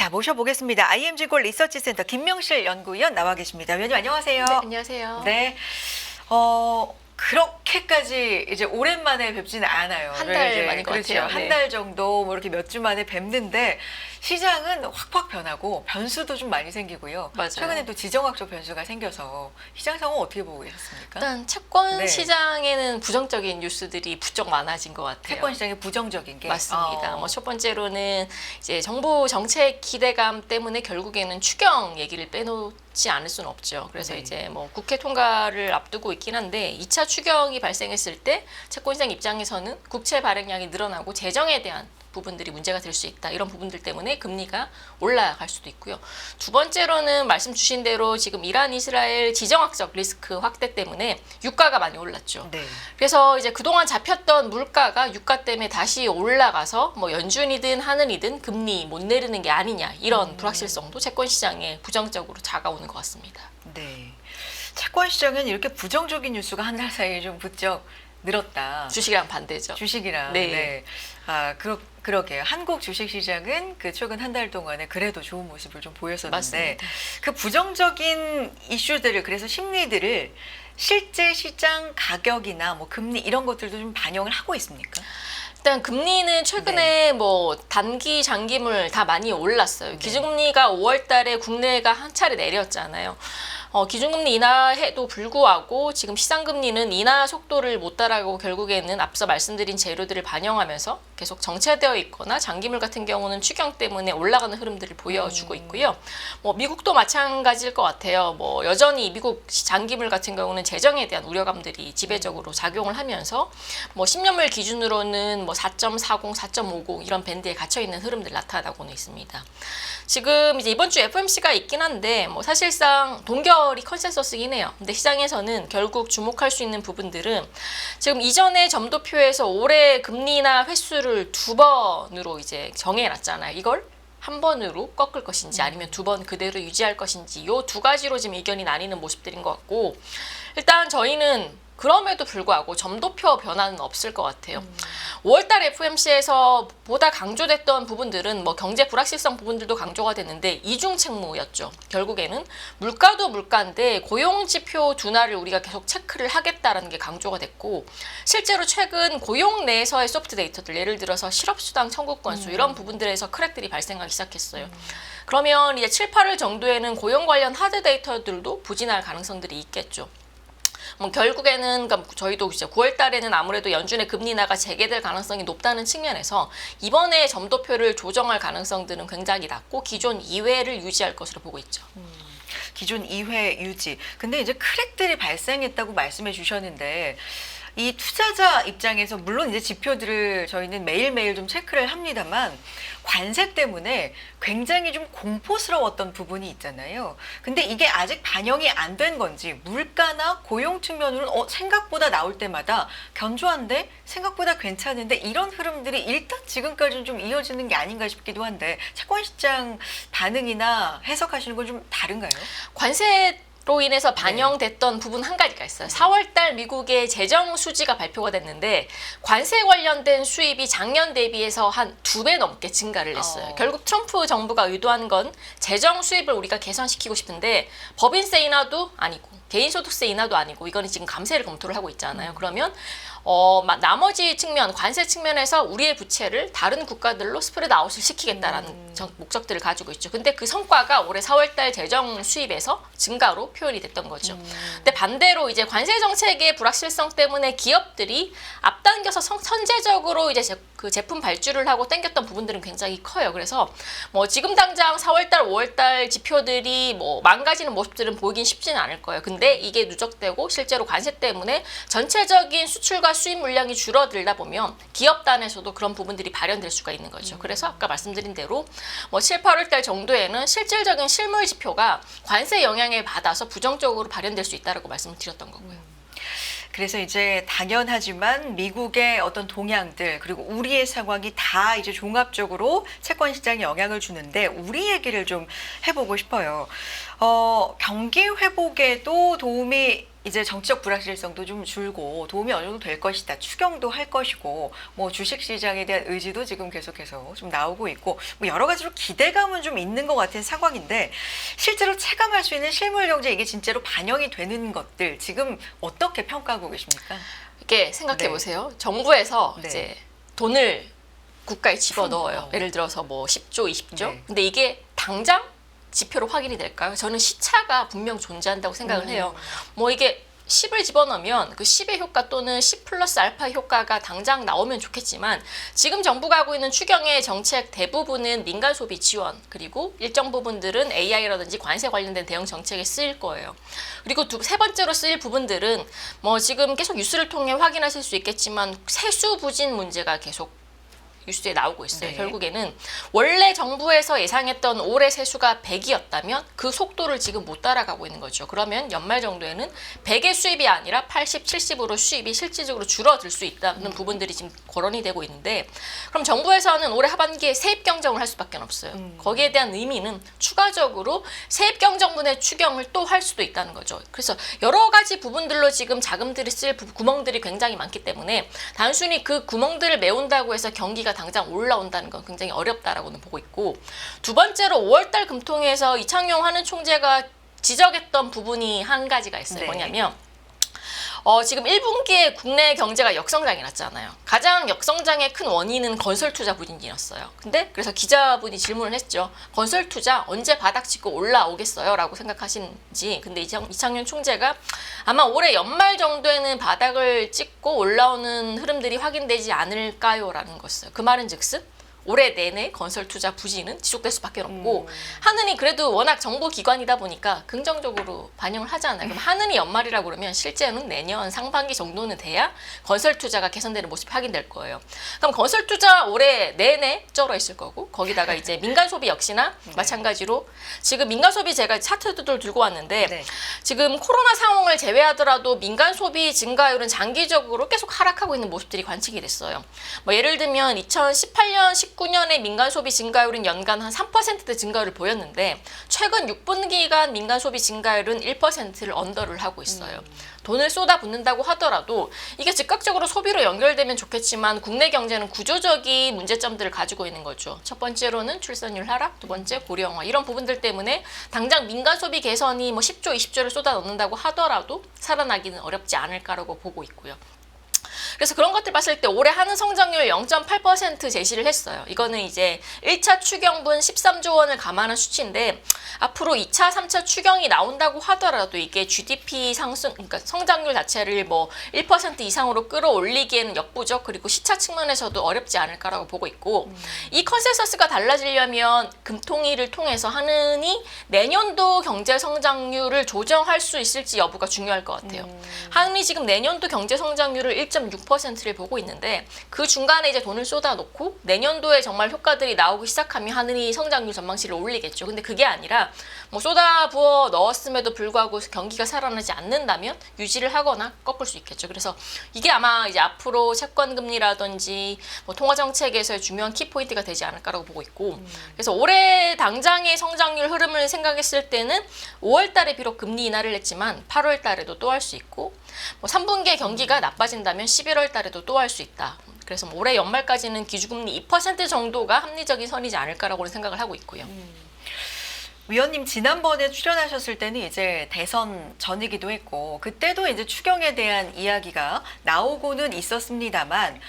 자, 모셔보겠습니다. IMG 골 리서치센터 김명실 연구위원 나와 계십니다. 위원님 안녕하세요. 네, 안녕하세요. 네. 그렇게까지 이제 오랜만에 뵙지는 않아요. 한 달 이제 만인 것 그렇죠. 같아요. 한 네. 달 정도 뭐 이렇게 몇 주 만에 뵙는데 시장은 확확 변하고 변수도 좀 많이 생기고요. 맞아요. 최근에 또 지정학적 변수가 생겨서 시장 상황 어떻게 보고 계셨습니까? 일단 채권 네. 시장에는 부정적인 뉴스들이 부쩍 많아진 것 같아요. 채권 시장이 부정적인 게 맞습니다. 뭐 첫 번째로는 이제 정부 정책 기대감 때문에 결국에는 추경 얘기를 빼놓지 않을 수는 없죠. 그래서 네. 이제 뭐 국회 통과를 앞두고 있긴 한데 2차 추경이 발생했을 때 채권 시장 입장에서는 국채 발행량이 늘어나고 재정에 대한 부분들이 문제가 될 수 있다. 이런 부분들 때문에 금리가 올라갈 수도 있고요. 두 번째로는 말씀 주신 대로 지금 이란 이스라엘 지정학적 리스크 확대 때문에 유가가 많이 올랐죠. 네. 그래서 이제 그동안 잡혔던 물가가 유가 때문에 다시 올라가서 뭐 연준이든 하늘이든 금리 못 내리는 게 아니냐 이런 불확실성도 채권 시장에 부정적으로 다가오는 것 같습니다. 네. 채권 시장은 이렇게 부정적인 뉴스가 한 달 사이에 좀 부쩍 늘었다. 주식이랑 반대죠. 주식이랑 네. 그러게요. 한국 주식 시장은 그 최근 한 달 동안에 그래도 좋은 모습을 좀 보였었는데 맞습니다. 그 부정적인 이슈들을 그래서 심리들을 실제 시장 가격이나 뭐 금리 이런 것들도 좀 반영을 하고 있습니까? 일단 금리는 최근에 뭐 단기 장기물 다 많이 올랐어요. 기준금리가 5월 달에 국내가 한 차례 내렸잖아요. 기준금리 인하에도 불구하고 지금 시장금리는 인하 속도를 못 따라가고 결국에는 앞서 말씀드린 재료들을 반영하면서 계속 정체되어 있거나 장기물 같은 경우는 추경 때문에 올라가는 흐름들을 보여주고 있고요. 뭐 미국도 마찬가지일 것 같아요. 뭐 여전히 미국 장기물 같은 경우는 재정에 대한 우려감들이 지배적으로 작용을 하면서 뭐 10년물 기준으로는 뭐 4.40, 4.50 이런 밴드에 갇혀 있는 흐름들 나타나고는 있습니다. 지금 이제 이번 주 FOMC가 있긴 한데 뭐 사실상 동결이 컨센서스긴 해요. 근데 시장에서는 결국 주목할 수 있는 부분들은 지금 이전에 점도표에서 올해 금리나 횟수를 2번으로 이제 정해놨잖아요. 이걸 한 번으로 꺾을 것인지 아니면 2번 그대로 유지할 것인지 요 두 가지로 지금 의견이 나뉘는 모습들인 것 같고 일단 저희는 그럼에도 불구하고 점도표 변화는 없을 것 같아요. 5월달 FOMC에서 보다 강조됐던 부분들은 뭐 경제 불확실성 부분들도 강조가 됐는데 이중 책무였죠. 결국에는 물가도 물가인데 고용 지표 둔화를 우리가 계속 체크를 하겠다라는 게 강조가 됐고 실제로 최근 고용 내에서의 소프트 데이터들 예를 들어서 실업수당 청구 건수 이런 부분들에서 크랙들이 발생하기 시작했어요. 그러면 이제 7, 8월 정도에는 고용 관련 하드 데이터들도 부진할 가능성들이 있겠죠. 뭐 결국에는 그러니까 저희도 이제 9월 달에는 아무래도 연준의 금리 인하가 재개될 가능성이 높다는 측면에서 이번에 점도표를 조정할 가능성들은 굉장히 낮고 기존 2회를 유지할 것으로 보고 있죠. 기존 2회 유지. 근데 이제 크랙들이 발생했다고 말씀해 주셨는데 이 투자자 입장에서 물론 이제 지표들을 저희는 매일매일 좀 체크를 합니다만 관세 때문에 굉장히 좀 공포스러웠던 부분이 있잖아요. 근데 이게 아직 반영이 안 된 건지 물가나 고용 측면으로는 생각보다 나올 때마다 견조한데 생각보다 괜찮은데 이런 흐름들이 일단 지금까지는 좀 이어지는 게 아닌가 싶기도 한데 채권 시장 반응이나 해석하시는 건 좀 다른가요? 로 인해서 반영됐던 부분 한 가지가 있어요. 4월달 미국의 재정 수지가 발표가 됐는데 관세 관련된 수입이 작년 대비해서 한 2배 넘게 증가를 했어요. 결국 트럼프 정부가 의도한 건 재정 수입을 우리가 개선시키고 싶은데 법인세 인하도 아니고 개인소득세 인하도 아니고 이거는 지금 감세를 검토를 하고 있잖아요. 그러면 나머지 측면, 관세 측면에서 우리의 부채를 다른 국가들로 스프레드 아웃을 시키겠다라는 목적들을 가지고 있죠. 근데 그 성과가 올해 4월달 재정 수입에서 증가로 표현이 됐던 거죠. 근데 반대로 이제 관세 정책의 불확실성 때문에 기업들이 앞당겨서 선제적으로 이제 그 제품 발주를 하고 땡겼던 부분들은 굉장히 커요. 그래서 뭐 지금 당장 4월달, 5월달 지표들이 뭐 망가지는 모습들은 보이긴 쉽지는 않을 거예요. 근데 이게 누적되고 실제로 관세 때문에 전체적인 수출과 수입 물량이 줄어들다 보면 기업단에서도 그런 부분들이 발현될 수가 있는 거죠. 그래서 아까 말씀드린 대로 뭐 7, 8월달 정도에는 실질적인 실물 지표가 관세 영향을 받아서 부정적으로 발현될 수 있다라고 말씀을 드렸던 거고요. 그래서 이제 당연하지만 미국의 어떤 동향들 그리고 우리의 상황이 다 이제 종합적으로 채권 시장에 영향을 주는데 우리 얘기를 좀 해보고 싶어요. 경기 회복에도 도움이 이제 정치적 불확실성도 좀 줄고 도움이 어느 정도 될 것이다. 추경도 할 것이고 뭐 주식 시장에 대한 의지도 지금 계속해서 좀 나오고 있고 뭐 여러 가지로 기대감은 좀 있는 것 같은 상황인데 실제로 체감할 수 있는 실물 경제 이게 진짜로 반영이 되는 것들 지금 어떻게 평가하고 계십니까? 이렇게 생각해 네. 보세요. 정부에서 네. 이제 돈을 국가에 집어 넣어요. 어. 예를 들어서 뭐 10조, 20조. 네. 근데 이게 당장 지표로 확인이 될까요? 저는 시차가 분명 존재한다고 생각을 해요. 뭐 이게 10을 집어넣으면 그 10의 효과 또는 10 플러스 알파 효과가 당장 나오면 좋겠지만 지금 정부가 하고 있는 추경의 정책 대부분은 민간 소비 지원 그리고 일정 부분들은 AI라든지 관세 관련된 대응 정책에 쓰일 거예요. 그리고 세 번째로 쓰일 부분들은 뭐 지금 계속 뉴스를 통해 확인하실 수 있겠지만 세수 부진 문제가 계속 뉴스에 나오고 있어요. 네. 결국에는 원래 정부에서 예상했던 올해 세수가 100이었다면 그 속도를 지금 못 따라가고 있는 거죠. 그러면 연말 정도에는 100의 수입이 아니라 80, 70으로 수입이 실질적으로 줄어들 수 있다는 부분들이 지금 거론이 되고 있는데 그럼 정부에서는 올해 하반기에 세입 경정을 할 수밖에 없어요. 거기에 대한 의미는 추가적으로 세입 경정분의 추경을 또 할 수도 있다는 거죠. 그래서 여러 가지 부분들로 지금 자금들이 쓸 구멍들이 굉장히 많기 때문에 단순히 그 구멍들을 메운다고 해서 경기가 당장 올라온다는 건 굉장히 어렵다라고는 보고 있고 두 번째로 5월달 금통위에서 이창용 한은 총재가 지적했던 부분이 한 가지가 있어요. 네. 뭐냐면 지금 1분기에 국내 경제가 역성장이 났잖아요. 가장 역성장의 큰 원인은 건설 투자 부진이었어요. 근데 그래서 기자분이 질문을 했죠. 건설 투자 언제 바닥 짚고 올라오겠어요? 라고 생각하시는지. 근데 이창용 총재가 아마 올해 연말 정도에는 바닥을 찍고 올라오는 흐름들이 확인되지 않을까요? 라는 것이었어요. 그 말은 즉슨 올해 내내 건설 투자 부진은 지속될 수밖에 없고 하느니 그래도 워낙 정부 기관이다 보니까 긍정적으로 반영을 하잖아요. 그럼 하느니 연말이라고 그러면 실제는 내년 상반기 정도는 돼야 건설 투자가 개선되는 모습이 확인될 거예요. 그럼 건설 투자 올해 내내 쩔어 있을 거고 거기다가 이제 민간 소비 역시나 마찬가지로 지금 민간 소비 제가 차트들을 들고 왔는데 네. 지금 코로나 상황을 제외하더라도 민간 소비 증가율은 장기적으로 계속 하락하고 있는 모습들이 관측이 됐어요. 뭐 예를 들면 2018년, 19년의 민간 소비 증가율은 연간 한 3%대 증가율을 보였는데 최근 6분기간 민간 소비 증가율은 1%를 언더를 하고 있어요. 돈을 쏟아붓는다고 하더라도 이게 즉각적으로 소비로 연결되면 좋겠지만 국내 경제는 구조적인 문제점들을 가지고 있는 거죠. 첫 번째로는 출산율 하락, 두 번째 고령화 이런 부분들 때문에 당장 민간 소비 개선이 뭐 10조, 20조를 쏟아 넣는다고 하더라도 살아나기는 어렵지 않을까라고 보고 있고요. 그래서 그런 것들 봤을 때 올해 하는 성장률 0.8% 제시를 했어요. 이거는 이제 1차 추경분 13조 원을 감안한 수치인데 앞으로 2차, 3차 추경이 나온다고 하더라도 이게 GDP 상승, 그러니까 성장률 자체를 뭐 1% 이상으로 끌어올리기에는 역부족 그리고 시차 측면에서도 어렵지 않을까라고 보고 있고 이 컨센서스가 달라지려면 금통위를 통해서 하느니 내년도 경제 성장률을 조정할 수 있을지 여부가 중요할 것 같아요. 하느니 지금 내년도 경제 성장률을 1.6%를 보고 있는데 그 중간에 이제 돈을 쏟아놓고 내년도에 정말 효과들이 나오기 시작하면 하느니 성장률 전망치를 올리겠죠. 근데 그게 아니라 뭐 쏟아 부어 넣었음에도 불구하고 경기가 살아나지 않는다면 유지를 하거나 꺾을 수 있겠죠. 그래서 이게 아마 이제 앞으로 채권 금리라든지 뭐 통화 정책에서의 중요한 키포인트가 되지 않을까라고 보고 있고 그래서 올해 당장의 성장률 흐름을 생각했을 때는 5월 달에 비록 금리 인하를 했지만 8월 달에도 또 할 수 있고 뭐 3분기에 경기가 나빠진다면 11월 달에도 또 할 수 있다. 그래서 뭐 올해 연말까지는 기준금리 2% 정도가 합리적인 선이지 않을까라고 생각을 하고 있고요. 위원님 지난번에 출연하셨을 때는 이제 대선 전이기도 했고 그때도 이제 추경에 대한 이야기가 나오고는 있었습니다만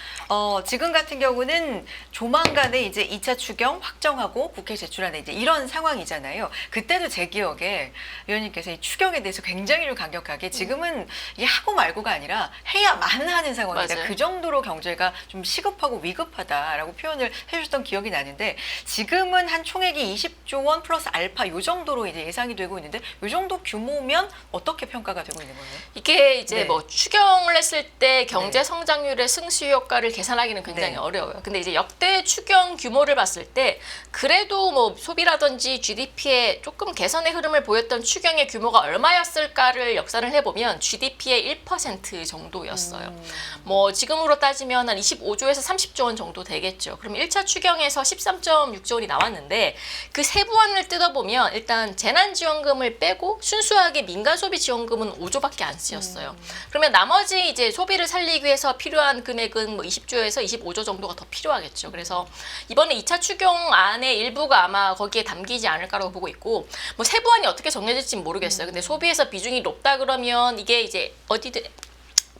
지금 같은 경우는 조만간에 이제 2차 추경 확정하고 국회 제출하는 이제 이런 상황이잖아요. 그때도 제 기억에 위원님께서 이 추경에 대해서 굉장히 좀 강력하게 지금은 이게 하고 말고가 아니라 해야만 하는 상황이다. 맞아요. 그 정도로 경제가 좀 시급하고 위급하다라고 표현을 해주셨던 기억이 나는데 지금은 한 총액이 20조 원 플러스 알파 요 정도로 이제 예상이 되고 있는데 요 정도 규모면 어떻게 평가가 되고 있는 거예요? 이게 이제 네. 뭐 추경을 했을 때 경제 네. 성장률의 승수 효과를 계산하기는 굉장히 네. 어려워요. 근데 이제 역대 추경 규모를 봤을 때 그래도 뭐 소비라든지 GDP에 조금 개선의 흐름을 보였던 추경의 규모가 얼마였을까를 역산을 해보면 GDP의 1% 정도였어요. 뭐 지금으로 따지면 한 25조에서 30조 원 정도 되겠죠. 그럼 1차 추경에서 13.6조 원이 나왔는데 그 세부안을 뜯어보면 보면 일단 재난지원금을 빼고 순수하게 민간소비지원금은 5조밖에 안 쓰였어요. 그러면 나머지 이제 소비를 살리기 위해서 필요한 금액은 뭐 20조에서 25조 정도가 더 필요하겠죠. 그래서 이번에 2차 추경안의 일부가 아마 거기에 담기지 않을까라고 보고 있고, 뭐 세부안이 어떻게 정해질지는 모르겠어요. 근데 소비에서 비중이 높다 그러면 이게 이제 어디든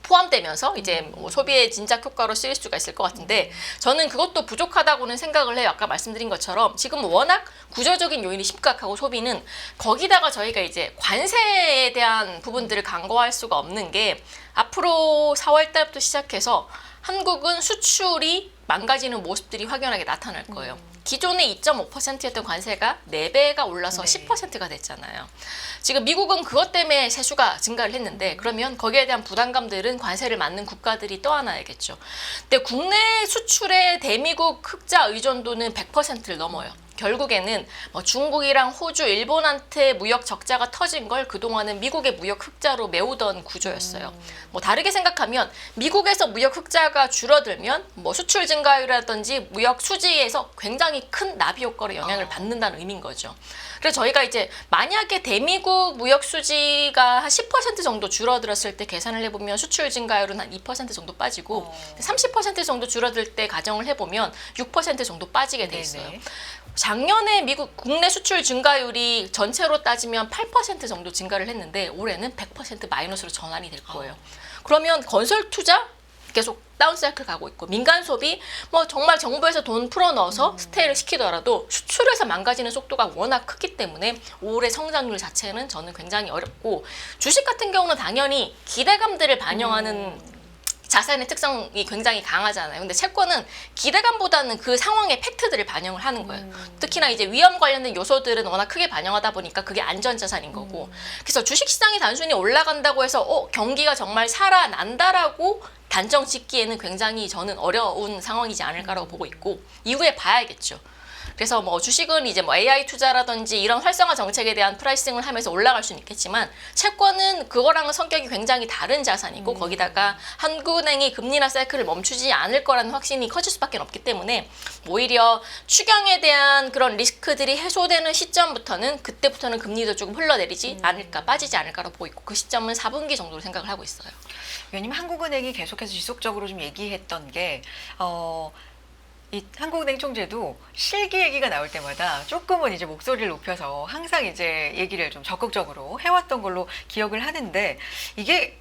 포함되면서 이제 뭐 소비의 진작 효과로 쓰일 수가 있을 것 같은데, 저는 그것도 부족하다고는 생각을 해요. 아까 말씀드린 것처럼 지금 워낙 구조적인 요인이 심각하고 소비는, 거기다가 저희가 이제 관세에 대한 부분들을 간과할 수가 없는 게, 앞으로 4월 달부터 시작해서 한국은 수출이 망가지는 모습들이 확연하게 나타날 거예요. 기존의 2.5%였던 관세가 4배가 올라서 네. 10%가 됐잖아요. 지금 미국은 그것 때문에 세수가 증가를 했는데, 그러면 거기에 대한 부담감들은 관세를 맞는 국가들이 떠안아야겠죠. 근데 국내 수출의 대미국 흑자 의존도는 100%를 넘어요. 결국에는 뭐 중국이랑 호주, 일본한테 무역 적자가 터진 걸 그동안은 미국의 무역 흑자로 메우던 구조였어요. 뭐 다르게 생각하면 미국에서 무역 흑자가 줄어들면 뭐 수출 증가율이라든지 무역 수지에서 굉장히 큰 나비 효과로 영향을 받는다는 의미인 거죠. 그래서 저희가 이제 만약에 대미국 무역 수지가 한 10% 정도 줄어들었을 때 계산을 해보면 수출 증가율은 한 2% 정도 빠지고 30% 정도 줄어들 때 가정을 해보면 6% 정도 빠지게 돼 있어요. 네네. 작년에 미국 국내 수출 증가율이 전체로 따지면 8% 정도 증가를 했는데 올해는 100% 마이너스로 전환이 될 거예요. 그러면 건설 투자 계속 다운사이클 가고 있고, 민간 소비 뭐 정말 정부에서 돈 풀어 넣어서 스테이를 시키더라도 수출에서 망가지는 속도가 워낙 크기 때문에 올해 성장률 자체는 저는 굉장히 어렵고, 주식 같은 경우는 당연히 기대감들을 반영하는 자산의 특성이 굉장히 강하잖아요. 근데 채권은 기대감보다는 그 상황의 팩트들을 반영을 하는 거예요. 특히나 이제 위험 관련된 요소들은 워낙 크게 반영하다 보니까 그게 안전자산인 거고. 그래서 주식시장이 단순히 올라간다고 해서 경기가 정말 살아난다라고 단정 짓기에는 굉장히 저는 어려운 상황이지 않을까라고 보고 있고, 이후에 봐야겠죠. 그래서 뭐 주식은 이제 뭐 AI 투자라든지 이런 활성화 정책에 대한 프라이싱을 하면서 올라갈 수는 있겠지만, 채권은 그거랑은 성격이 굉장히 다른 자산이고, 거기다가 한국은행이 금리 인하 사이클을 멈추지 않을 거라는 확신이 커질 수밖에 없기 때문에, 오히려 추경에 대한 그런 리스크들이 해소되는 시점부터는, 그때부터는 금리도 조금 흘러내리지 않을까, 빠지지 않을까로 보고 있고, 그 시점은 4분기 정도로 생각을 하고 있어요. 왜냐면 한국은행이 계속해서 지속적으로 좀 얘기했던 게 이 한국은행 총재도 실기 얘기가 나올 때마다 조금은 이제 목소리를 높여서 항상 이제 얘기를 좀 적극적으로 해왔던 걸로 기억을 하는데, 이게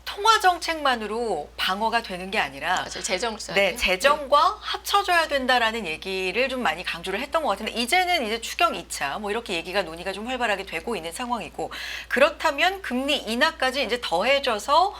통화 정책만으로 방어가 되는 게 아니라 맞아요. 재정을 써야 네, 돼요. 재정과 합쳐져야 된다라는 얘기를 좀 많이 강조를 했던 것 같은데, 이제는 이제 추경 2차 뭐 이렇게 얘기가 논의가 좀 활발하게 되고 있는 상황이고, 그렇다면 금리 인하까지 이제 더해져서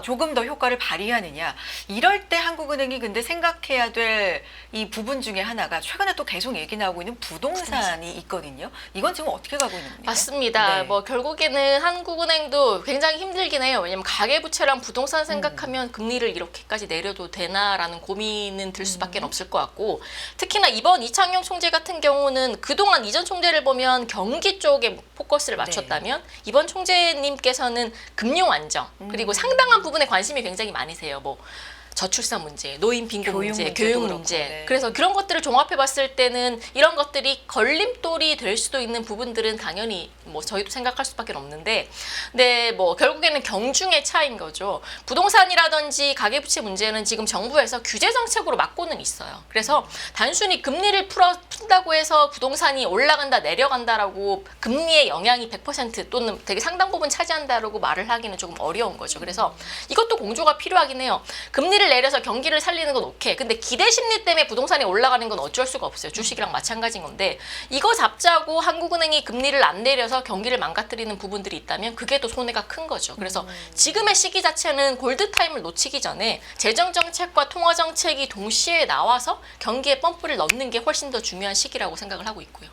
조금 더 효과를 발휘하느냐, 이럴 때 한국은행이 근데 생각해야 될 이 부분 중에 하나가 최근에 또 계속 얘기 나오고 있는 부동산이 있거든요. 이건 지금 어떻게 가고 있는 겁니까? 맞습니다. 네. 뭐 결국에는 한국은행도 굉장히 힘들긴 해요. 왜냐면 가계부채랑 부동산 생각하면 금리를 이렇게까지 내려도 되나라는 고민은 들 수밖에 없을 것 같고, 특히나 이번 이창용 총재 같은 경우는 그동안 이전 총재를 보면 경기 쪽에 포커스를 맞췄다면, 이번 총재님께서는 금융 안정, 그리고 상당한 부분에 관심이 굉장히 많으세요. 뭐 저출산 문제, 노인 빈곤 교육 문제, 문제도 교육 그렇고, 문제. 네. 그래서 그런 것들을 종합해 봤을 때는 이런 것들이 걸림돌이 될 수도 있는 부분들은 당연히 뭐 저희도 생각할 수밖에 없는데, 근데 뭐 결국에는 경중의 차이인 거죠. 부동산이라든지 가계부채 문제는 지금 정부에서 규제 정책으로 막고는 있어요. 그래서 단순히 금리를 푼다고 해서 부동산이 올라간다 내려간다라고 금리의 영향이 100% 또는 되게 상당 부분 차지한다라고 말을 하기는 조금 어려운 거죠. 그래서 이것도 공조가 필요하긴 해요. 금리를 내려서 경기를 살리는 건 오케이. 근데 기대 심리 때문에 부동산이 올라가는 건 어쩔 수가 없어요. 주식이랑 마찬가지인 건데, 이거 잡자고 한국은행이 금리를 안 내려서 경기를 망가뜨리는 부분들이 있다면 그게 또 손해가 큰 거죠. 그래서 지금의 시기 자체는 골드타임을 놓치기 전에 재정정책과 통화정책이 동시에 나와서 경기에 펌프를 넣는 게 훨씬 더 중요한 시기라고 생각을 하고 있고요.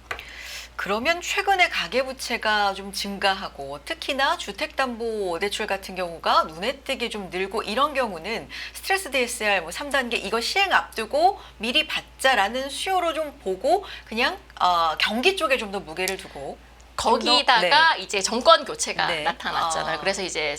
그러면 최근에 가계부채가 좀 증가하고, 특히나 주택담보대출 같은 경우가 눈에 띄게 좀 늘고, 이런 경우는 스트레스 DSR 뭐 3단계 이거 시행 앞두고 미리 받자라는 수요로 좀 보고, 그냥 경기 쪽에 좀 더 무게를 두고 거기다가 이제 정권 교체가 네. 나타났잖아요. 아. 그래서 이제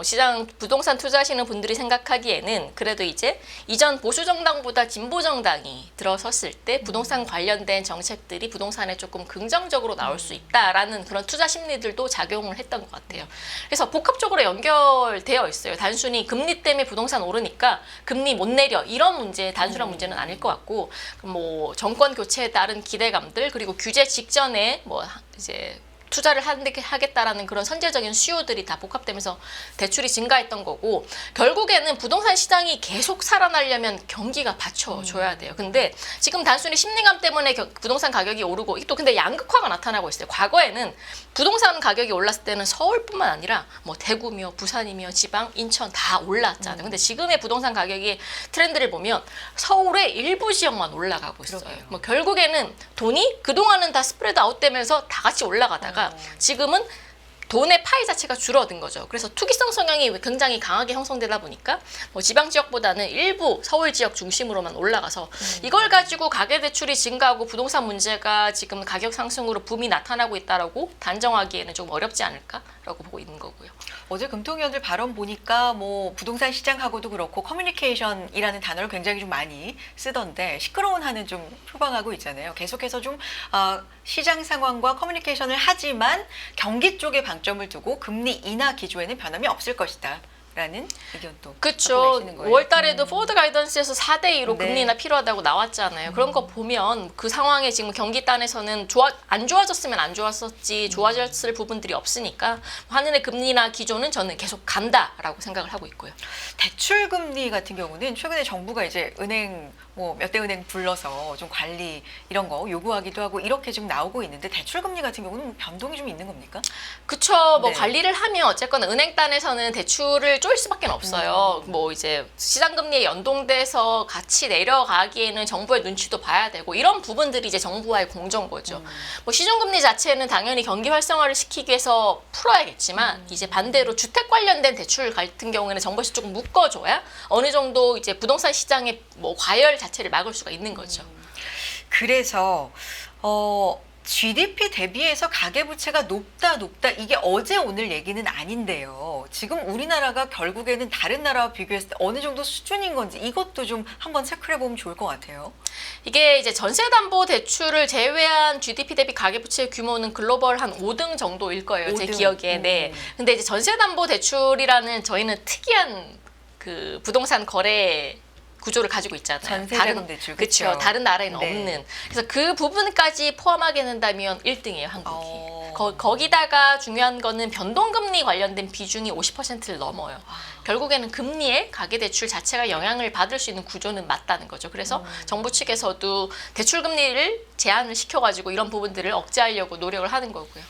시장 부동산 투자하시는 분들이 생각하기에는 그래도 이제 이전 보수 정당보다 진보 정당이 들어섰을 때 부동산 관련된 정책들이 부동산에 조금 긍정적으로 나올 수 있다라는 그런 투자 심리들도 작용을 했던 것 같아요. 그래서 복합적으로 연결되어 있어요. 단순히 금리 때문에 부동산 오르니까 금리 못 내려 이런 문제 단순한 문제는 아닐 것 같고 뭐 정권 교체에 따른 기대감들 그리고 규제 직전에 뭐 이제 투자를 하겠다라는 그런 선제적인 수요들이 다 복합되면서 대출이 증가했던 거고 결국에는 부동산 시장이 계속 살아나려면 경기가 받쳐줘야 돼요. 근데 지금 단순히 심리감 때문에 부동산 가격이 오르고 또 근데 양극화가 나타나고 있어요. 과거에는 부동산 가격이 올랐을 때는 서울뿐만 아니라 뭐 대구며 부산이며 지방, 인천 다 올랐잖아요. 근데 지금의 부동산 가격이 트렌드를 보면 서울의 일부 지역만 올라가고 있어요. 그러게요. 뭐 결국에는 돈이 그동안은 다 스프레드 아웃되면서 다 같이 올라가다가 지금은 돈의 파이 자체가 줄어든 거죠. 그래서 투기성 성향이 굉장히 강하게 형성되다 보니까 뭐 지방 지역보다는 일부 서울 지역 중심으로만 올라가서 이걸 가지고 가계대출이 증가하고 부동산 문제가 지금 가격 상승으로 붐이 나타나고 있다라고 단정하기에는 좀 어렵지 않을까라고 보고 있는 거고요. 어제 금통위원들 발언 보니까 뭐 부동산 시장하고도 그렇고 커뮤니케이션이라는 단어를 굉장히 좀 많이 쓰던데 시끄러운 한은 좀 표방하고 있잖아요. 계속해서 좀 시장 상황과 커뮤니케이션을 하지만 경기 쪽에 방점을 두고 금리 인하 기조에는 변함이 없을 것이다. 라는 의견도 그렇죠. 갖고 계시는 거예요. 5월 달에도 포워드 가이던스에서 4대2로 네. 금리 인하 필요하다고 나왔잖아요. 그런 거 보면 그 상황에 지금 경기 단에서는 안 좋아졌으면 안 좋았었지 좋아졌을 부분들이 없으니까 하늘의 금리 인하 기조는 저는 계속 간다라고 생각을 하고 있고요. 대출 금리 같은 경우는 최근에 정부가 이제 은행 뭐 몇 대 은행 불러서 좀 관리 이런 거 요구하기도 하고 이렇게 좀 나오고 있는데 대출 금리 같은 경우는 변동이 좀 있는 겁니까? 그쵸. 뭐 네. 관리를 하면 어쨌거나 은행단에서는 대출을 쪼일 수밖에 없어요. 뭐 이제 시장금리에 연동돼서 같이 내려가기에는 정부의 눈치도 봐야 되고 이런 부분들이 이제 정부와의 공정거죠. 뭐 시중금리 자체는 당연히 경기 활성화를 시키기 위해서 풀어야겠지만 이제 반대로 주택 관련된 대출 같은 경우에는 정부에서 조금 묶어줘야 어느 정도 이제 부동산 시장의 뭐 과열 자체를 막을 수가 있는 거죠. 그래서 GDP 대비해서 가계부채가 높다 이게 어제 오늘 얘기는 아닌데요. 지금 우리나라가 결국에는 다른 나라와 비교했을 때 어느 정도 수준인 건지 이것도 좀 한번 체크해 보면 좋을 것 같아요. 이게 이제 전세담보대출을 제외한 GDP 대비 가계부채 규모는 글로벌 한 5등 정도일 거예요. 제 5등. 기억에. 네. 근데 이제 전세담보대출이라는 저희는 특이한 그 부동산 거래 구조를 가지고 있잖아요. 전세자금 대출, 그렇죠. 그쵸? 다른 나라에는 네. 없는. 그래서 그 부분까지 포함하게 된다면 1등이에요, 한국이. 어. 거기다가 중요한 거는 변동금리 관련된 비중이 50%를 넘어요. 결국에는 금리에 가계대출 자체가 영향을 받을 수 있는 구조는 맞다는 거죠. 그래서 정부 측에서도 대출금리를 제한을 시켜가지고 이런 부분들을 억제하려고 노력을 하는 거고요.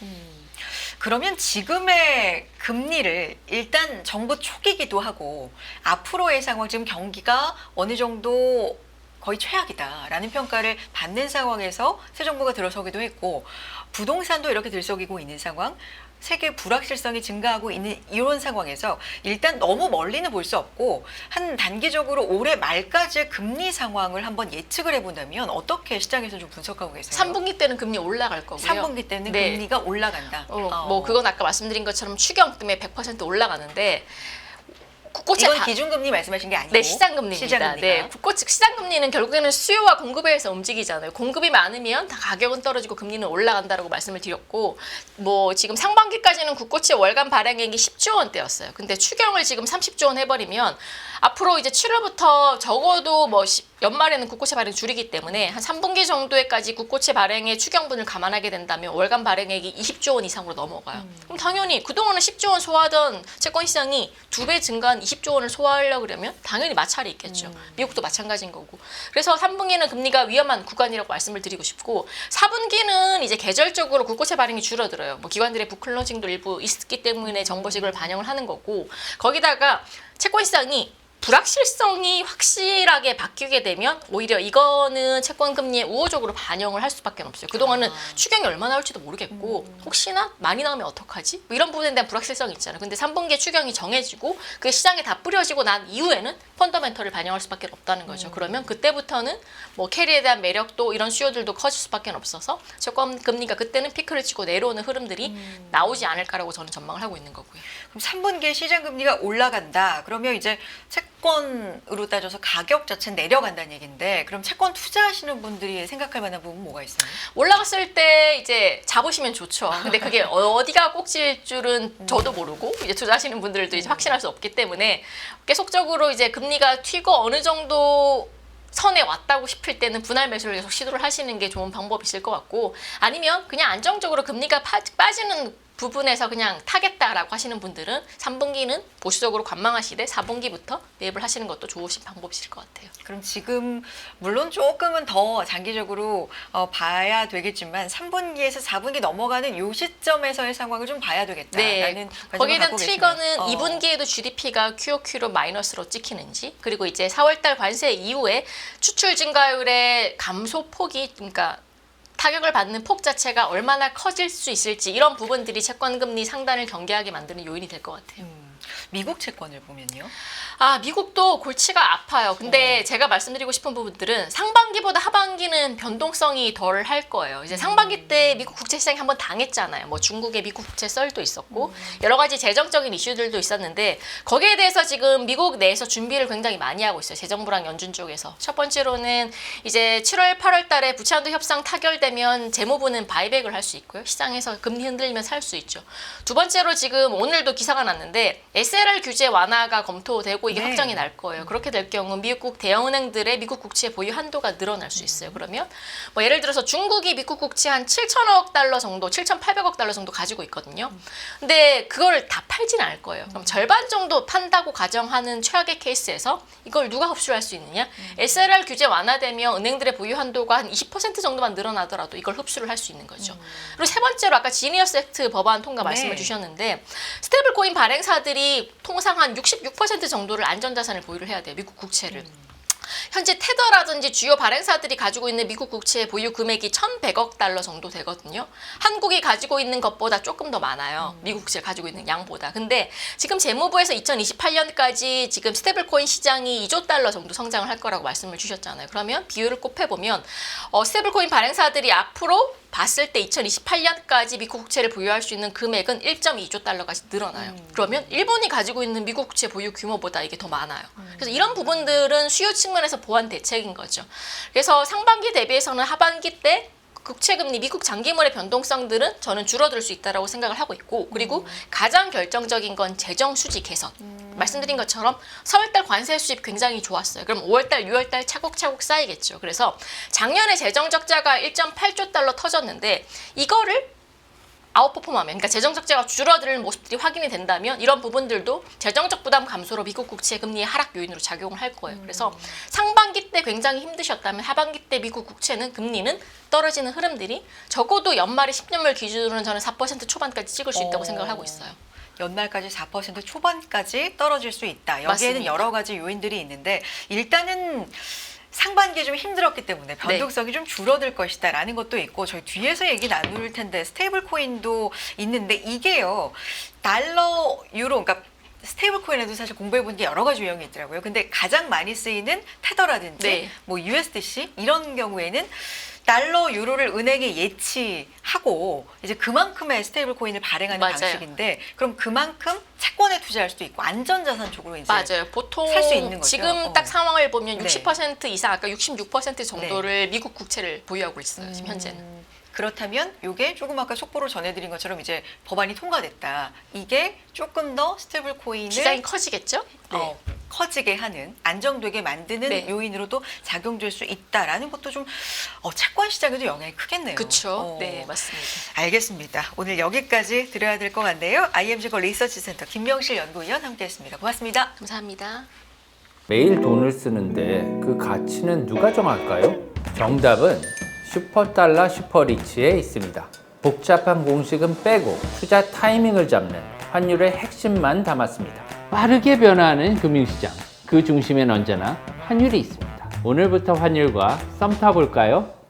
그러면 지금의 금리를 일단 정부 초기이기도 하고 앞으로의 상황 지금 경기가 어느 정도 거의 최악이다라는 평가를 받는 상황에서 새 정부가 들어서기도 했고 부동산도 이렇게 들썩이고 있는 상황 세계 불확실성이 증가하고 있는 이런 상황에서 일단 너무 멀리는 볼 수 없고 한 단기적으로 올해 말까지의 금리 상황을 한번 예측을 해본다면 어떻게 시장에서 좀 분석하고 계세요? 3분기 때는 금리 올라갈 거고요. 3분기 때는 네. 금리가 올라간다. 뭐 그건 아까 말씀드린 것처럼 추경 때문에 100% 올라가는데 국고채 이건 기준금리 말씀하신 게 아니고 네, 시장금리입니다. 시장금리가. 네, 시장금리는 결국에는 수요와 공급에 의해서 움직이잖아요. 공급이 많으면 다 가격은 떨어지고 금리는 올라간다라고 말씀을 드렸고, 뭐 지금 상반기까지는 국고채 월간 발행액이 10조 원대였어요. 근데 추경을 지금 30조 원 해버리면 앞으로 이제 7월부터 적어도 뭐 연말에는 국고채 발행 줄이기 때문에 한 3분기 정도에까지 국고채 발행의 추경분을 감안하게 된다면 월간 발행액이 20조 원 이상으로 넘어가요. 그럼 당연히 그동안은 10조 원 소화하던 채권 시장이 2배 증가한 20조 원을 소화하려고 그러면 당연히 마찰이 있겠죠. 미국도 마찬가지인 거고. 그래서 3분기는 금리가 위험한 구간이라고 말씀을 드리고 싶고 4분기는 이제 계절적으로 국고채 발행이 줄어들어요. 뭐 기관들의 부클로징도 일부 있기 때문에 정보식을 반영을 하는 거고 거기다가 채권 시장이 불확실성이 확실하게 바뀌게 되면 오히려 이거는 채권 금리에 우호적으로 반영을 할 수밖에 없어요. 그동안은 추경이 얼마나 나올지도 모르겠고 혹시나 많이 나오면 어떡하지? 뭐 이런 부분에 대한 불확실성이 있잖아요. 근데 3분기에 추경이 정해지고 그게 시장에 다 뿌려지고 난 이후에는 펀더멘털을 반영할 수밖에 없다는 거죠. 그러면 그때부터는 뭐 캐리에 대한 매력도 이런 수요들도 커질 수밖에 없어서 채권 금리가 그때는 피크를 치고 내려오는 흐름들이 나오지 않을까라고 저는 전망을 하고 있는 거고요. 그럼 3분기에 시장 금리가 올라간다. 그러면 이제 채권으로 따져서 가격 자체는 내려간다는 얘기인데 그럼 채권 투자하시는 분들이 생각할 만한 부분 뭐가 있어요? 올라갔을 때 이제 잡으시면 좋죠. 근데 그게 어디가 꼭질 줄은 저도 모르고 이제 투자하시는 분들도 이제 확신할 수 없기 때문에 계속적으로 이제 금리가 튀고 어느 정도 선에 왔다고 싶을 때는 분할 매수를 계속 시도를 하시는 게 좋은 방법이실 것 같고 아니면 그냥 안정적으로 금리가 빠지는 부분에서 그냥 타겠다라고 하시는 분들은 3분기는 보수적으로 관망하시되 4분기부터 매입을 하시는 것도 좋으신 방법이실 것 같아요. 그럼 지금 물론 조금은 더 장기적으로 봐야 되겠지만 3분기에서 4분기 넘어가는 요 시점에서의 상황을 좀 봐야 되겠다라는 거기에 대한 트리거는 계시네요. 2분기에도 GDP가 QOQ로 마이너스로 찍히는지 그리고 이제 4월달 관세 이후에 추출 증가율의 감소 폭이 그러니까 타격을 받는 폭 자체가 얼마나 커질 수 있을지 이런 부분들이 채권 금리 상단을 경계하게 만드는 요인이 될 것 같아요. 미국 채권을 보면요. 아, 미국도 골치가 아파요. 근데 제가 말씀드리고 싶은 부분들은 상반기보다 하반기는 변동성이 덜 할 거예요. 이제 상반기 때 미국 국채 시장이 한번 당했잖아요. 뭐 중국의 미국 국채 썰도 있었고 여러 가지 재정적인 이슈들도 있었는데 거기에 대해서 지금 미국 내에서 준비를 굉장히 많이 하고 있어요. 재정부랑 연준 쪽에서. 첫 번째로는 이제 7월, 8월 달에 부채한도 협상 타결되면 재무부는 바이백을 할 수 있고요. 시장에서 금리 흔들리면 살 수 있죠. 두 번째로 지금 오늘도 기사가 났는데 SLR 규제 완화가 검토되고 이게 확정이 날 거예요. 그렇게 될 경우 미국 대형은행들의 미국 국채 보유 한도가 늘어날 수 있어요. 그러면 뭐 예를 들어서 중국이 미국 국채 한 7천억 달러 정도, 7,800억 달러 정도 가지고 있거든요. 근데 그걸 다 팔진 않을 거예요. 그럼 절반 정도 판다고 가정하는 최악의 케이스에서 이걸 누가 흡수를 할 수 있느냐? SLR 규제 완화되면 은행들의 보유 한도가 한 20% 정도만 늘어나더라도 이걸 흡수를 할 수 있는 거죠. 그리고 세 번째로 아까 지니어스 액트 법안 통과 말씀을 주셨는데 스테이블 코인 발행사들이 통상 한 66% 정도를 안전자산을 보유를 해야 돼요. 미국 국채를. 현재 테더라든지 주요 발행사들이 가지고 있는 미국 국채 보유 금액이 1,100억 달러 정도 되거든요. 한국이 가지고 있는 것보다 조금 더 많아요. 미국 국채를 가지고 있는 양보다. 근데 지금 재무부에서 2028년까지 지금 스테이블코인 시장이 2조 달러 정도 성장을 할 거라고 말씀을 주셨잖아요. 그러면 비율을 곱해보면 스테이블코인 발행사들이 앞으로 봤을 때 2028년까지 미국 국채를 보유할 수 있는 금액은 1.2조 달러까지 늘어나요. 그러면 일본이 가지고 있는 미국 국채 보유 규모보다 이게 더 많아요. 그래서 이런 부분들은 수요 측면에서 보완 대책인 거죠. 그래서 상반기 대비해서는 하반기 때 국채금리, 미국 장기물의 변동성들은 저는 줄어들 수 있다고 생각을 하고 있고 그리고 가장 결정적인 건 재정 수지 개선. 말씀드린 것처럼 4월달 관세 수입 굉장히 좋았어요. 그럼 5월달, 6월달 차곡차곡 쌓이겠죠. 그래서 작년에 재정 적자가 1.8조 달러 터졌는데 이거를 아웃퍼폼하면 그러니까 재정 적자가 줄어드는 모습들이 확인이 된다면 이런 부분들도 재정적 부담 감소로 미국 국채 금리의 하락 요인으로 작용을 할 거예요. 그래서 상반기 때 굉장히 힘드셨다면 하반기 때 미국 국채는 금리는 떨어지는 흐름들이 적어도 연말에 10년물 기준으로는 저는 4% 초반까지 찍을 수 있다고 생각을 하고 있어요. 연말까지 4% 초반까지 떨어질 수 있다. 여기에는 맞습니다. 여러 가지 요인들이 있는데 일단은 상반기에 좀 힘들었기 때문에 변동성이 좀 줄어들 것이다라는 것도 있고 저희 뒤에서 얘기 나눌 텐데 스테이블 코인도 있는데 이게요. 달러, 유로 그러니까 스테이블 코인에도 사실 공부해 본 게 여러 가지 유형이 있더라고요. 근데 가장 많이 쓰이는 테더라든지 뭐 USDC 이런 경우에는 달러, 유로를 은행에 예치하고 이제 그만큼의 스테이블 코인을 발행하는 방식인데 그럼 그만큼 채권에 투자할 수도 있고 안전자산 쪽으로 이제 맞아요. 보통 살 수 있는 거죠. 지금 딱 상황을 보면 60% 이상 아까 66% 정도를 미국 국채를 보유하고 있어요. 지금 현재는. 그렇다면 이게 조금 아까 속보로 전해드린 것처럼 이제 법안이 통과됐다. 이게 조금 더 스테이블 코인을 시장이 커지겠죠? 커지게 하는 안정되게 만드는 요인으로도 작용될 수 있다라는 것도 좀 채권 시장에도 영향이 크겠네요. 그렇죠. 네, 맞습니다. 알겠습니다. 오늘 여기까지 드려야 될 것 같네요. IMG 리서치 센터 김명실 연구위원 함께했습니다. 고맙습니다. 감사합니다. 매일 돈을 쓰는데 그 가치는 누가 정할까요? 정답은 슈퍼달러 슈퍼리치에 있습니다. 복잡한 공식은 빼고 투자 타이밍을 잡는 환율의 핵심만 담았습니다. 빠르게 변화하는 금융시장, 그 중심엔 언제나 환율이 있습니다. 오늘부터 환율과 썸 타볼까요?